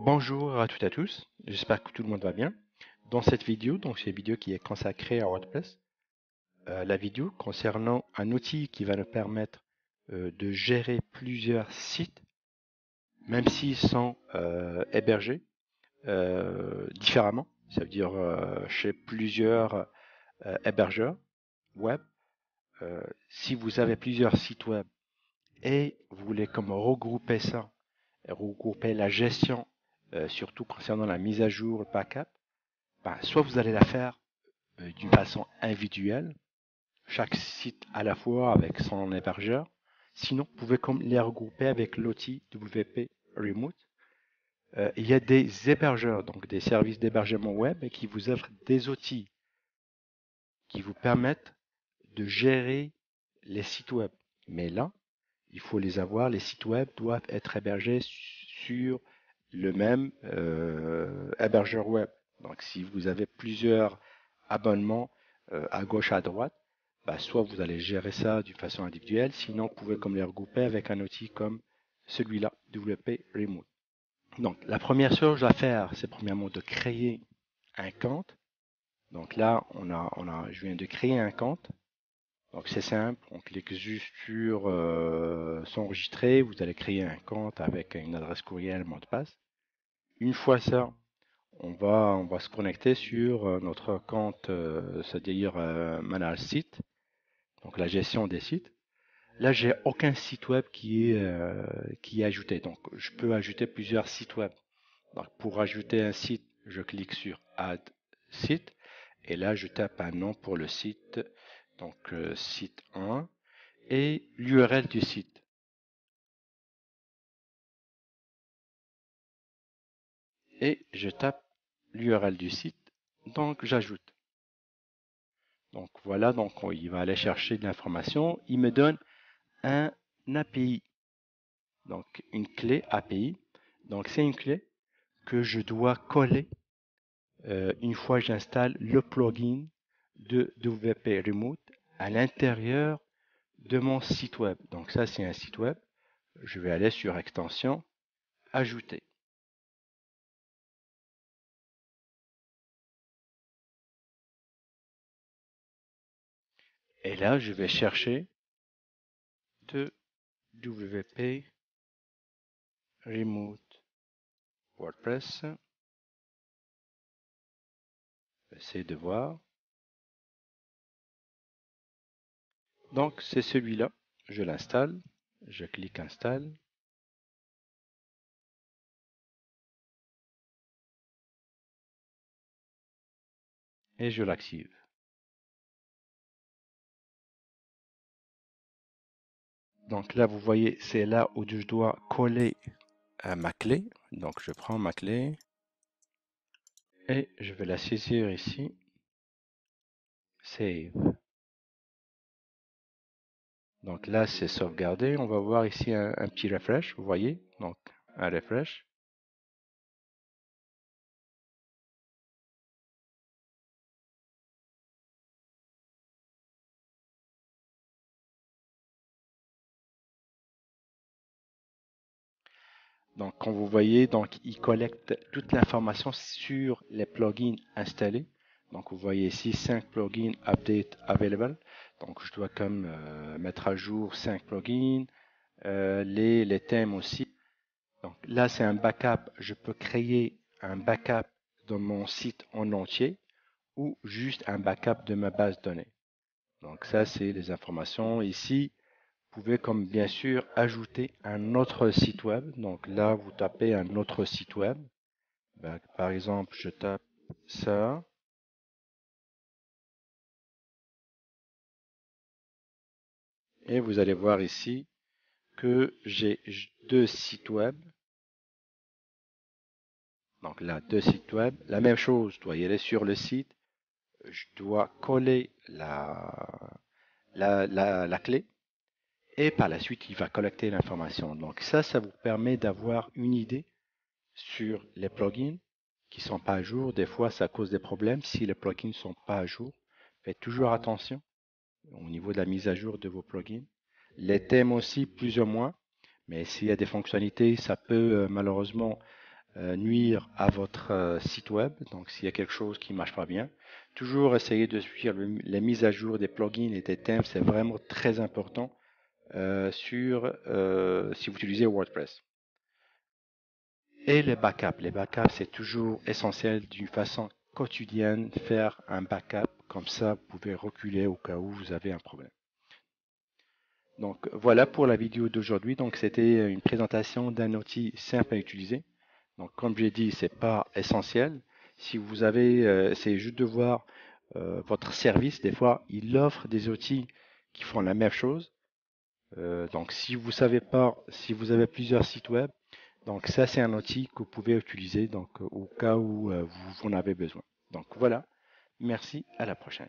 Bonjour à toutes et à tous, j'espère que tout le monde va bien. Dans cette vidéo, donc c'est une vidéo qui est consacrée à WordPress, la vidéo concernant un outil qui va nous permettre de gérer plusieurs sites, même s'ils sont hébergés différemment, ça veut dire chez plusieurs hébergeurs web. Si vous avez plusieurs sites web et vous voulez comme regrouper ça, regrouper la gestion, surtout concernant la mise à jour, le backup, soit vous allez la faire d'une façon individuelle, chaque site à la fois avec son hébergeur. Sinon, vous pouvez comme les regrouper avec l'outil WP Remote. Il y a des hébergeurs, donc des services d'hébergement web, qui vous offrent des outils qui vous permettent de gérer les sites web. Mais là, il faut les avoir. Les sites web doivent être hébergés sur le même hébergeur web. Donc, si vous avez plusieurs abonnements à gauche, à droite, soit vous allez gérer ça d'une façon individuelle, sinon vous pouvez comme les regrouper avec un outil comme celui-là, WP Remote. Donc, la première chose à faire, c'est premièrement de créer un compte. Donc là, je viens de créer un compte. Donc c'est simple, on clique juste sur s'enregistrer, vous allez créer un compte avec une adresse courriel, mot de passe. Une fois ça, on va se connecter sur notre compte, c'est-à-dire Manage Site, donc la gestion des sites. Là, j'ai aucun site web qui est ajouté, donc je peux ajouter plusieurs sites web. Donc pour ajouter un site, je clique sur Add Site et là je tape un nom pour le site, donc site 1 et l'URL du site. Et je tape l'URL du site, donc j'ajoute. Donc voilà, donc il va aller chercher de l'information, il me donne un API, donc une clé API. Donc c'est une clé que je dois coller une fois que j'installe le plugin de WP Remote à l'intérieur de mon site web. Donc ça c'est un site web. Je vais aller sur extension, ajouter. Et là je vais chercher de WP Remote WordPress. Essayez de voir. Donc c'est celui-là. Je l'installe. Je clique install. Et je l'active. Donc là vous voyez c'est là où je dois coller ma clé. Donc je prends ma clé et je vais la saisir ici. Save. Donc là c'est sauvegardé. On va voir ici un petit refresh. Vous voyez. Donc un refresh. Donc, comme vous voyez, donc, il collecte toute l'information sur les plugins installés. Donc, vous voyez ici 5 plugins update available. Donc, je dois comme mettre à jour 5 plugins, les thèmes aussi. Donc, là, c'est un backup. Je peux créer un backup de mon site en entier ou juste un backup de ma base de données. Donc, ça, c'est les informations ici. Vous pouvez comme bien sûr ajouter un autre site web. Donc là, vous tapez un autre site web. Par exemple, je tape ça. Et vous allez voir ici que j'ai deux sites web. Donc là, deux sites web. La même chose, je dois y aller sur le site. Je dois coller la clé. Et par la suite, il va collecter l'information. Donc ça vous permet d'avoir une idée sur les plugins qui sont pas à jour. Des fois, ça cause des problèmes si les plugins ne sont pas à jour. Faites toujours attention au niveau de la mise à jour de vos plugins. Les thèmes aussi, plus ou moins. Mais s'il y a des fonctionnalités, ça peut malheureusement nuire à votre site web. Donc s'il y a quelque chose qui ne marche pas bien, toujours essayer de suivre les mises à jour des plugins et des thèmes, c'est vraiment très important si vous utilisez WordPress. Et les backups c'est toujours essentiel d'une façon quotidienne, faire un backup, comme ça vous pouvez reculer au cas où vous avez un problème. Donc voilà pour la vidéo d'aujourd'hui. Donc c'était une présentation d'un outil simple à utiliser. Donc comme j'ai dit, c'est pas essentiel. Si vous avez, c'est juste de voir votre service. Des fois, il offre des outils qui font la même chose. Donc si vous savez pas, si vous avez plusieurs sites web, donc ça c'est un outil que vous pouvez utiliser donc au cas où vous en avez besoin. Donc voilà, merci, à la prochaine.